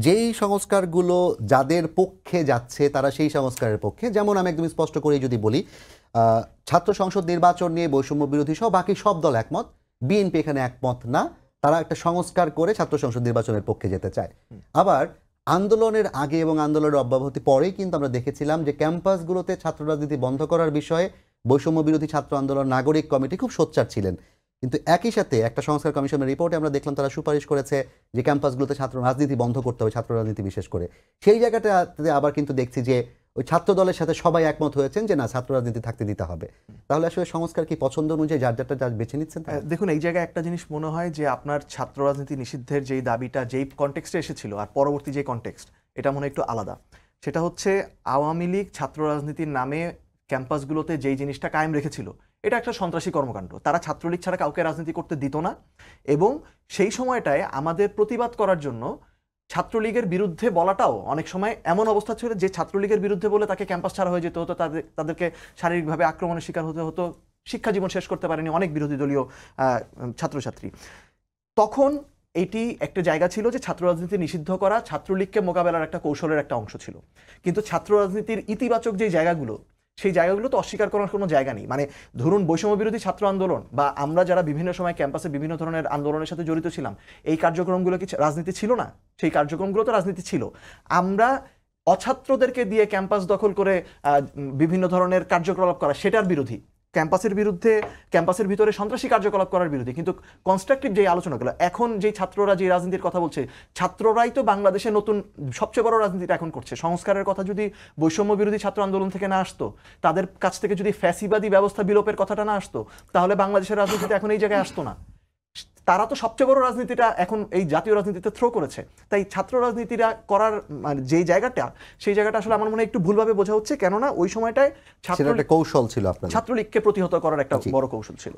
যেই সংস্কারগুলো যাদের পক্ষে যাচ্ছে তারা সেই সংস্কারের পক্ষে, যেমন আমি একদম স্পষ্ট করেই যদি বলি, ছাত্র সংসদ নির্বাচন নিয়ে বৈষম্য বিরোধী সহ বাকি সব দল একমত, বিএনপি এখানে একমত না, তারা একটা সংস্কার করে ছাত্র সংসদ নির্বাচনের পক্ষে যেতে চায়। আবার আন্দোলনের আগে এবং আন্দোলনের অব্যাহতি পরেই কিন্তু আমরা দেখেছিলাম যে ক্যাম্পাসগুলোতে ছাত্র রাজনীতি বন্ধ করার বিষয়ে বৈষম্য বিরোধী ছাত্র আন্দোলন নাগরিক কমিটি খুব সোচ্চার ছিলেন। কিন্তু একই সাথে একটা সংস্কার কমিশনের রিপোর্টে আমরা দেখলাম তারা সুপারিশ করেছে যে ক্যাম্পাসগুলোতে ছাত্র রাজনীতি বন্ধ করতে হবে, ছাত্র রাজনীতি বিশেষ করে। সেই জায়গাটাতে আবার কিন্তু দেখছি যে ওই ছাত্র দলের সাথে সবাই একমত হয়েছেন যে না, ছাত্র রাজনীতি থাকতে দিতে হবে। তাহলে আসলে সংস্কার কি পছন্দ অনুযায়ী যার যারটা যার বেছে নিচ্ছেন? দেখুন, এই জায়গায় একটা জিনিস মনে হয় যে আপনার ছাত্র রাজনীতি নিষিদ্ধের যেই দাবিটা যেই কনটেক্সটে এসেছিল আর পরবর্তী যে কনটেক্সট, এটা মনে হয় একটু আলাদা। সেটা হচ্ছে আওয়ামী লীগ ছাত্র রাজনীতির নামে ক্যাম্পাসগুলোতে যেই জিনিসটা কায়েম রেখেছিল, এটা একটা সন্ত্রাসী কর্মকাণ্ড। তারা ছাত্রলীগ ছাড়া কাউকে রাজনীতি করতে দিত না, এবং সেই সময়টায় আমাদের প্রতিবাদ করার জন্য ছাত্রলীগের বিরুদ্ধে বলাটাও অনেক সময় এমন অবস্থা ছিল যে ছাত্রলীগের বিরুদ্ধে বলে তাকে ক্যাম্পাস ছাড়া হয়ে যেতে হতো, তাদেরকে শারীরিকভাবে আক্রমণের শিকার হতে হতো, শিক্ষা জীবন শেষ করতে পারেনি অনেক বিরোধী দলীয় ছাত্রছাত্রী। তখন এটি একটা জায়গা ছিল যে ছাত্র রাজনীতি নিষিদ্ধ করা ছাত্রলীগকে মোকাবেলার একটা কৌশলের একটা অংশ ছিল। কিন্তু ছাত্র রাজনীতির ইতিবাচক যে জায়গাগুলো, সেই জায়গাগুলো তো অস্বীকার করার কোনো জায়গা নেই। মানে ধরুন, বৈষম্য বিরোধী ছাত্র আন্দোলন বা আমরা যারা বিভিন্ন সময় ক্যাম্পাসে বিভিন্ন ধরনের আন্দোলনের সাথে জড়িত ছিলাম, এই কার্যক্রমগুলো কি রাজনীতি ছিল না? সেই কার্যক্রমগুলো তো রাজনীতি ছিল। আমরা অছাত্রদেরকে দিয়ে ক্যাম্পাস দখল করে বিভিন্ন ধরনের কার্যকলাপ করা, সেটার বিরোধী। ক্যাম্পাসের বিরুদ্ধে, ক্যাম্পাসের ভিতরে সন্ত্রাসী কার্যকলাপ করার বিরোধী। কিন্তু কনস্ট্রাকটিভ যে আলোচনাগুলো, এখন যে ছাত্ররা যে রাজনীতির কথা বলছে, ছাত্ররাই তো বাংলাদেশে নতুন সবচেয়ে বড় রাজনীতিটা এখন করছে। সংস্কারের কথা যদি বৈষম্য বিরোধী ছাত্র আন্দোলন থেকে না আসতো, তাদের কাছ থেকে যদি ফ্যাসিবাদী ব্যবস্থা বিলোপের কথাটা না আসতো, তাহলে বাংলাদেশের রাজনীতিটা এখন এই জায়গায় আসতো না। তারা তো সবচেয়ে বড় রাজনীতিটা এখন এই জাতীয় রাজনীতিতে থ্রো করেছে। তাই ছাত্র রাজনীতিটা করার মানে যেই জায়গাটা, সেই জায়গাটা আসলে আমার মনে হয় একটু ভুলভাবে বোঝা হচ্ছে, কেননা ওই সময়টায় কৌশল ছিল, আপনার ছাত্রলীগকে প্রতিহত করার একটা বড় কৌশল ছিল।